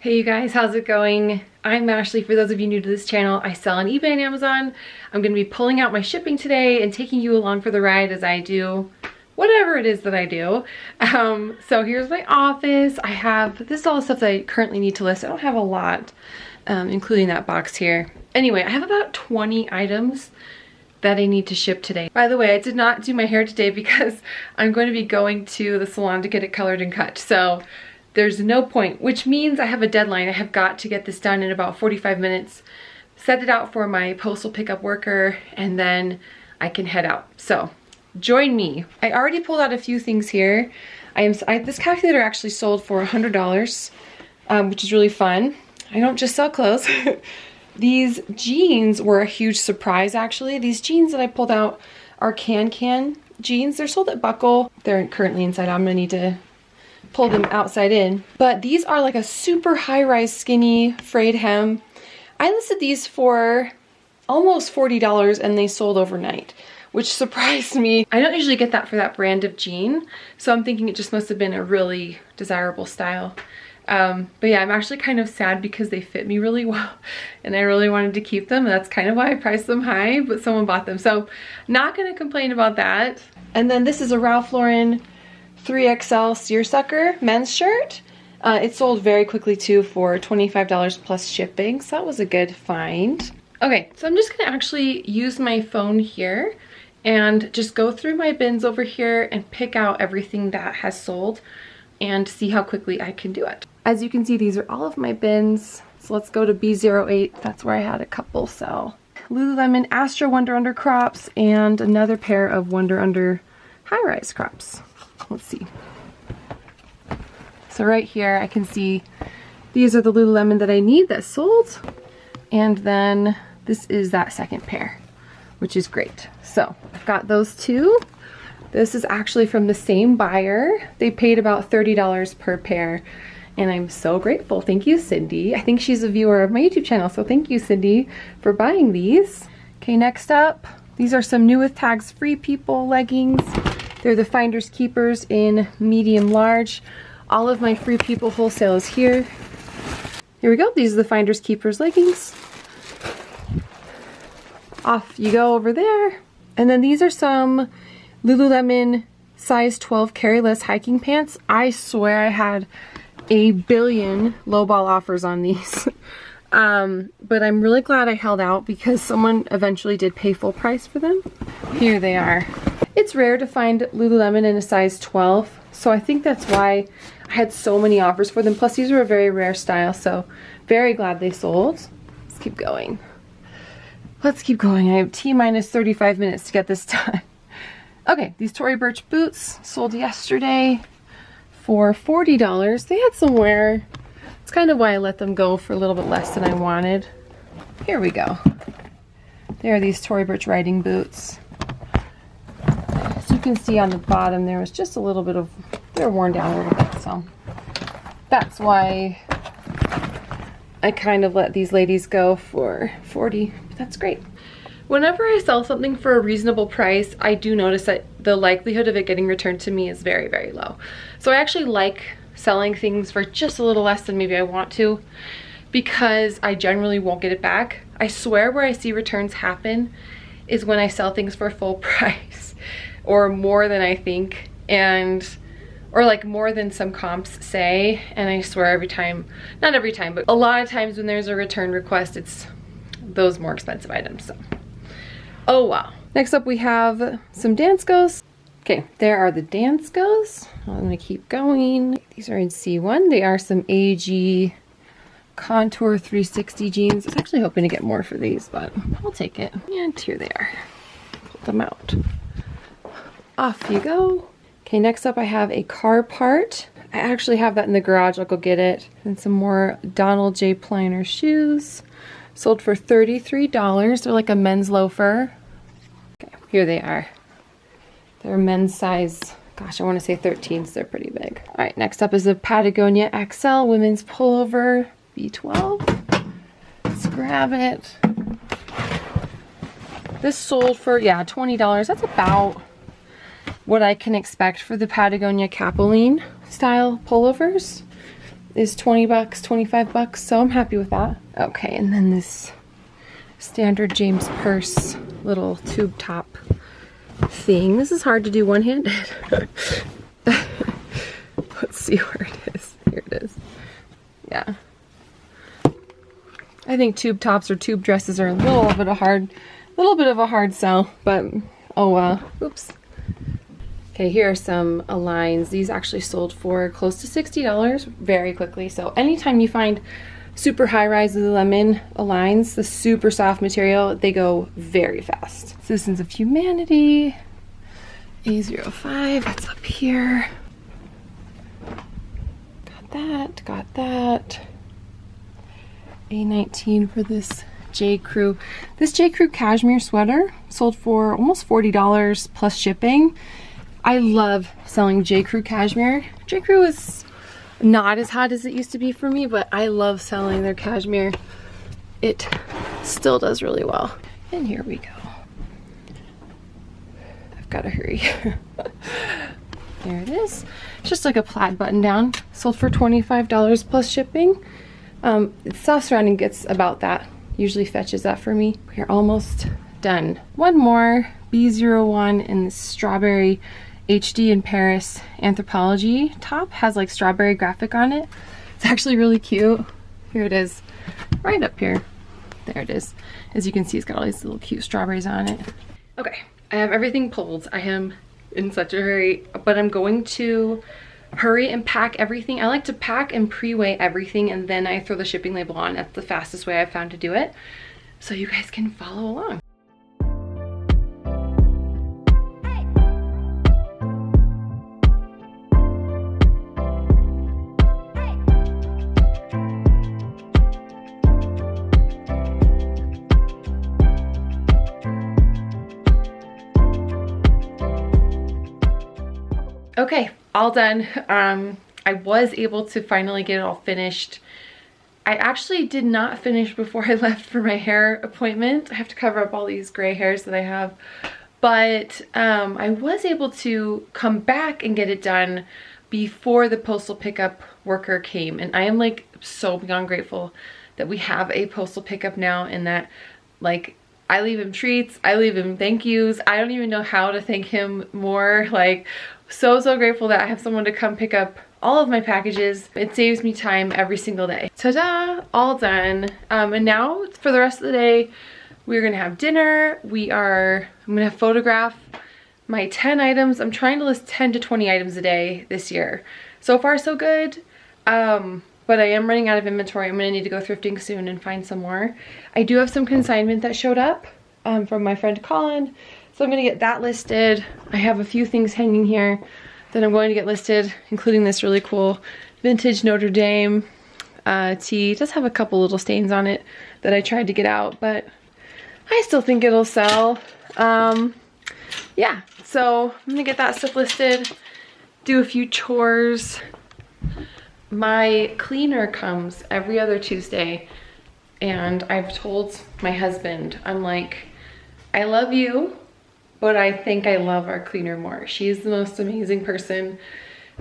Hey you guys, how's it going? I'm Ashley. For those of you new to this channel, I sell on eBay and Amazon. I'm going to be pulling out my shipping today and taking you along for the ride as I do whatever it is that I do. So here's my office. This is all the stuff that I currently need to list. I don't have a lot, including that box here. Anyway, I have about 20 items that I need to ship today. By the way, I did not do my hair today because I'm going to be going to the salon to get it colored and cut. So there's no point, which means I have a deadline. I have got to get this done in about 45 minutes, set it out for my postal pickup worker, and then I can head out. So join me. I already pulled out a few things here. This calculator actually sold for $100, which is really fun. I don't just sell clothes. These jeans were a huge surprise, actually. These jeans that I pulled out are Can jeans. They're sold at Buckle. They're currently inside out. I'm gonna need to pull them outside in. But these are like a super high-rise skinny frayed hem. I listed these for almost $40 and they sold overnight, which surprised me. I don't usually get that for that brand of jean, so I'm thinking it just must have been a really desirable style. But yeah, I'm actually kind of sad because they fit me really well and I really wanted to keep them. That's kind of why I priced them high, but someone bought them. So not gonna complain about that. And then this is a Ralph Lauren 3XL seersucker men's shirt. It sold very quickly too for $25 plus shipping, so that was a good find. Okay, so I'm just gonna actually use my phone here and just go through my bins over here and pick out everything that has sold and see how quickly I can do it. As you can see, these are all of my bins. So let's go to B08. That's where I had a couple sell. Lululemon Astro Wunder Under crops and another pair of Wunder Under high-rise crops. Let's see. So right here I can see these are the Lululemon that I need that sold. And then this is that second pair, which is great. So I've got those two. This is actually from the same buyer. They paid about $30 per pair. And I'm so grateful. Thank you, Cindy. I think she's a viewer of my YouTube channel. So thank you, Cindy, for buying these. Okay, next up, these are some New With Tags Free People leggings. They're the Finders Keepers in medium large. All of my Free People wholesale is here. Here we go. These are the Finders Keepers leggings. Off you go over there. And then these are some Lululemon size 12 carryless hiking pants. I swear I had a billion lowball offers on these. But I'm really glad I held out because someone eventually did pay full price for them. Here they are. It's rare to find Lululemon in a size 12, so I think that's why I had so many offers for them. Plus these are a very rare style, so very glad they sold. Let's keep going. Let's keep going. I have T-minus 35 minutes to get this done. Okay, these Tory Burch boots sold yesterday for $40. They had some wear. It's kind of why I let them go for a little bit less than I wanted. Here we go. There are these Tory Burch riding boots. As you can see on the bottom, there was just a little bit of, they're worn down a little bit, so that's why I kind of let these ladies go for $40, but that's great. Whenever I sell something for a reasonable price, I do notice that the likelihood of it getting returned to me is very, very low. So I actually like selling things for just a little less than maybe I want to because I generally won't get it back. I swear where I see returns happen is when I sell things for full price or more than I think, or like more than some comps say, and I swear every time, not every time, but a lot of times when there's a return request, it's those more expensive items. So, oh wow. Next up we have some Danskos. Okay, there are the Danskos. I'm gonna keep going. These are in C1. They are some AG Contour 360 jeans. I was actually hoping to get more for these, but I'll take it. And here they are. Pull them out. Off you go. Okay, next up I have a Carhartt. I actually have that in the garage. I'll go get it. And some more Donald J. Pliner shoes. Sold for $33. They're like a men's loafer. Okay, here they are. They're men's size, gosh, I want to say 13s. They're pretty big. All right, next up is a Patagonia XL women's pullover, B12. Let's grab it. This sold for, yeah, $20. That's about what I can expect for the Patagonia Capeline style pullovers. is 20 bucks, 25 bucks, so I'm happy with that. Okay, and then this standard James Purse little tube top thing. This is hard to do one-handed. Let's see where it is. Here it is. Yeah. I think tube tops or tube dresses are a little bit of a hard sell, but oh well. Oops. Okay, here are some Aligns. These actually sold for close to $60 very quickly. So anytime you find super high-rise Lululemon Aligns, the super soft material, they go very fast. Citizens of Humanity, A05, that's up here. Got that. A19 for this J. Crew. This J. Crew cashmere sweater sold for almost $40 plus shipping. I love selling J. Crew cashmere. J. Crew is not as hot as it used to be for me, but I love selling their cashmere. It still does really well. And here we go. I've got to hurry. There it is. It's just like a plaid button down. Sold for $25 plus shipping. Soft surrounding gets about that. Usually fetches that for me. We're almost done. One more B01 in the strawberry HD in Paris Anthropologie top. Has like strawberry graphic on it. It's actually really cute. Here it is, right up here. There it is. As you can see, it's got all these little cute strawberries on it. Okay, I have everything pulled. I am in such a hurry, but I'm going to hurry and pack everything. I like to pack and pre-weigh everything and then I throw the shipping label on. That's the fastest way I've found to do it. So you guys can follow along. Okay, all done. I was able to finally get it all finished. I actually did not finish before I left for my hair appointment. I have to cover up all these gray hairs that I have. But I was able to come back and get it done before the postal pickup worker came. And I am like so beyond grateful that we have a postal pickup now and that like I leave him treats, I leave him thank yous. I don't even know how to thank him more. Like so grateful that I have someone to come pick up all of my packages. It saves me time every single day. Ta-da, all done. And now for the rest of the day, we're gonna have dinner. I'm gonna photograph my 10 items. I'm trying to list 10 to 20 items a day this year. So far so good. But I am running out of inventory. I'm gonna need to go thrifting soon and find some more. I do have some consignment that showed up from my friend Colin. So I'm gonna get that listed. I have a few things hanging here that I'm going to get listed, including this really cool vintage Notre Dame tee. It does have a couple little stains on it that I tried to get out, but I still think it'll sell. Yeah, so I'm gonna get that stuff listed, do a few chores. My cleaner comes every other Tuesday, and I've told my husband, I'm like, I love you, but I think I love our cleaner more. She is the most amazing person.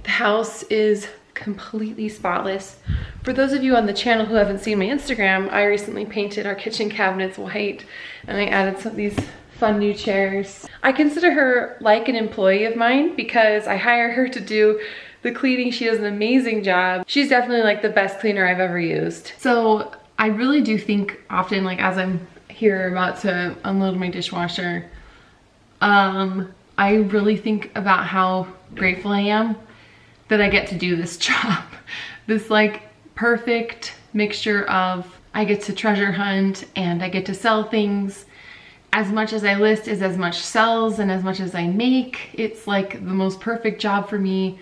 The house is completely spotless. For those of you on the channel who haven't seen my Instagram, I recently painted our kitchen cabinets white and I added some of these fun new chairs. I consider her like an employee of mine because I hire her to do the cleaning. She does an amazing job. She's definitely like the best cleaner I've ever used. So I really do think often, like as I'm here about to unload my dishwasher, I really think about how grateful I am that I get to do this job. This like perfect mixture of I get to treasure hunt and I get to sell things. As much as I list is as much sells, and as much as I make, it's like the most perfect job for me.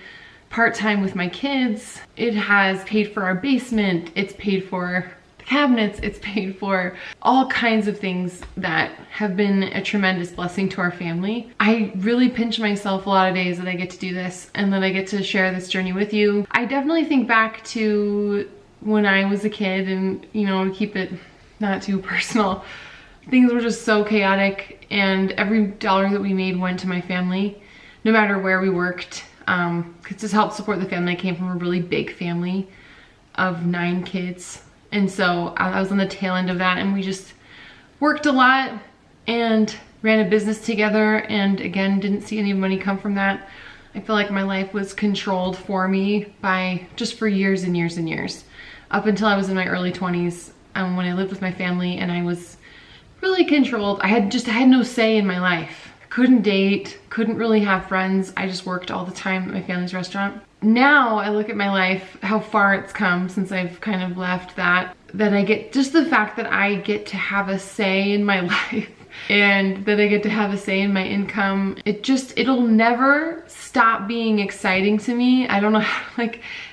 Part-time with my kids. It has paid for our basement. It's paid for the cabinets. It's paid for all kinds of things that have been a tremendous blessing to our family. I really pinch myself a lot of days that I get to do this and that I get to share this journey with you. I definitely think back to when I was a kid and, you know, to keep it not too personal, things were just so chaotic and every dollar that we made went to my family, no matter where we worked. To help support the family. I came from a really big family. of 9 kids. And so I was on the tail end of that, and we just worked a lot and ran a business together, and again, didn't see any money come from that. I feel like my life was controlled for me by just for years and years and years. Up until I was in my early 20s, when I lived with my family, and I was really controlled. I had no say in my life. Couldn't date, couldn't really have friends. I just worked all the time at my family's restaurant. Now I look at my life, how far it's come since I've kind of left that I get just the fact that I get to have a say in my life and that I get to have a say in my income. It'll never stop being exciting to me. I don't know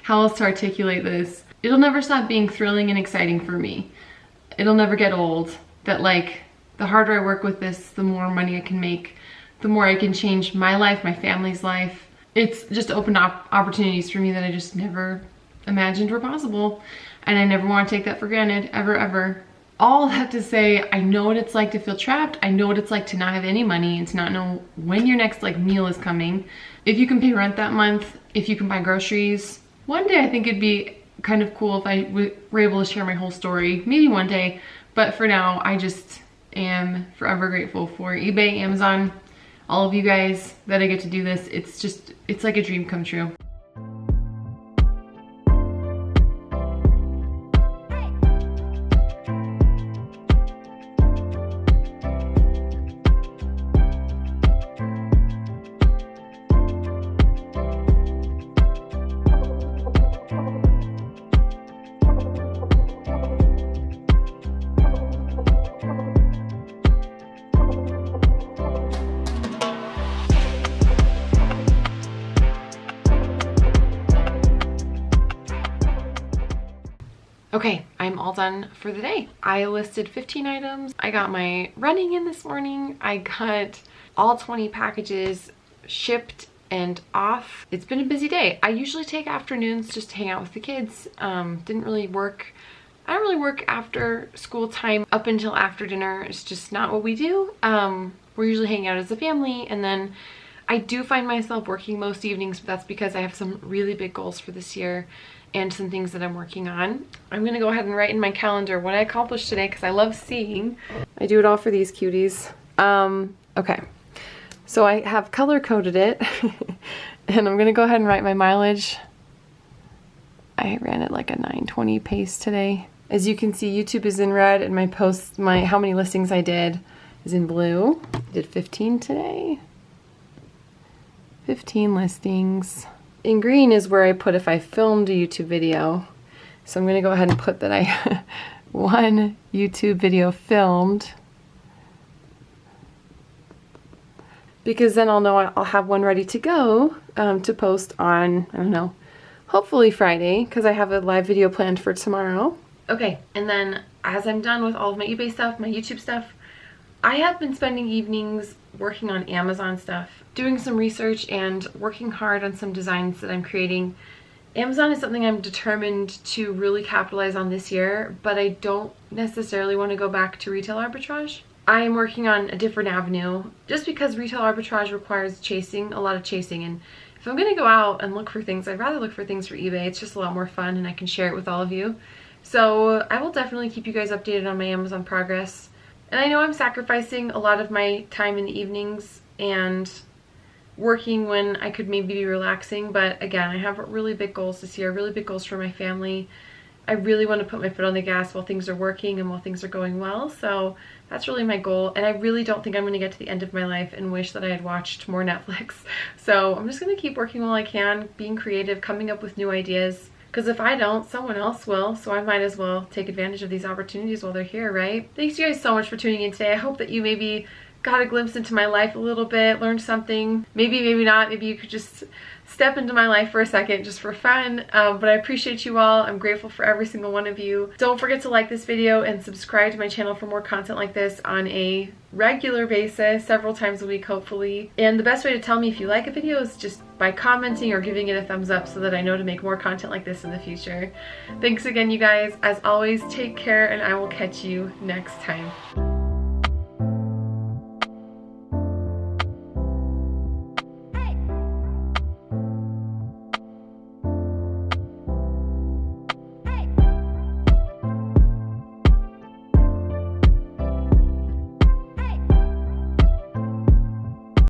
how else to articulate this. It'll never stop being thrilling and exciting for me. It'll never get old. That like, the harder I work with this, the more money I can make, the more I can change my life, my family's life. It's just opened up opportunities for me that I just never imagined were possible. And I never want to take that for granted, ever, ever. All that to say, I know what it's like to feel trapped. I know what it's like to not have any money and to not know when your next meal is coming. If you can pay rent that month, if you can buy groceries. One day I think it'd be kind of cool if I were able to share my whole story. Maybe one day. But for now, I just am forever grateful for eBay, Amazon, all of you guys that I get to do this. It's like a dream come true. Okay, I'm all done for the day. I listed 15 items. I got my running in this morning. I got all 20 packages shipped and off. It's been a busy day. I usually take afternoons just to hang out with the kids. Didn't really work. I don't really work after school time up until after dinner. It's just not what we do. We're usually hanging out as a family, and then I do find myself working most evenings, but that's because I have some really big goals for this year and some things that I'm working on. I'm gonna go ahead and write in my calendar what I accomplished today because I love seeing. I do it all for these cuties. Okay, so I have color coded it and I'm gonna go ahead and write my mileage. I ran it like a 920 pace today. As you can see, YouTube is in red and my how many listings I did is in blue. I did 15 today. 15 listings. In green is where I put if I filmed a YouTube video. So I'm gonna go ahead and put that I one YouTube video filmed, because then I'll know I'll have one ready to go to post on, I don't know, hopefully Friday, because I have a live video planned for tomorrow. Okay, and then as I'm done with all of my eBay stuff, my YouTube stuff, I have been spending evenings working on Amazon stuff, doing some research and working hard on some designs that I'm creating. Amazon is something I'm determined to really capitalize on this year, but I don't necessarily want to go back to retail arbitrage. I am working on a different avenue just because retail arbitrage requires chasing, a lot of chasing, and if I'm going to go out and look for things, I'd rather look for things for eBay. It's just a lot more fun and I can share it with all of you. So I will definitely keep you guys updated on my Amazon progress. And I know I'm sacrificing a lot of my time in the evenings and working when I could maybe be relaxing, but again, I have really big goals this year, really big goals for my family. I really want to put my foot on the gas while things are working and while things are going well, so that's really my goal. And I really don't think I'm going to get to the end of my life and wish that I had watched more Netflix. So I'm just going to keep working while I can, being creative, coming up with new ideas. Because if I don't, someone else will, so I might as well take advantage of these opportunities while they're here, right? Thanks you guys so much for tuning in today. I hope that you maybe got a glimpse into my life a little bit, learned something. Maybe, maybe not. Maybe you could just step into my life for a second just for fun. But I appreciate you all. I'm grateful for every single one of you. Don't forget to like this video and subscribe to my channel for more content like this on a regular basis, several times a week, hopefully. And the best way to tell me if you like a video is just by commenting or giving it a thumbs up so that I know to make more content like this in the future. Thanks again, you guys. As always, take care, and I will catch you next time.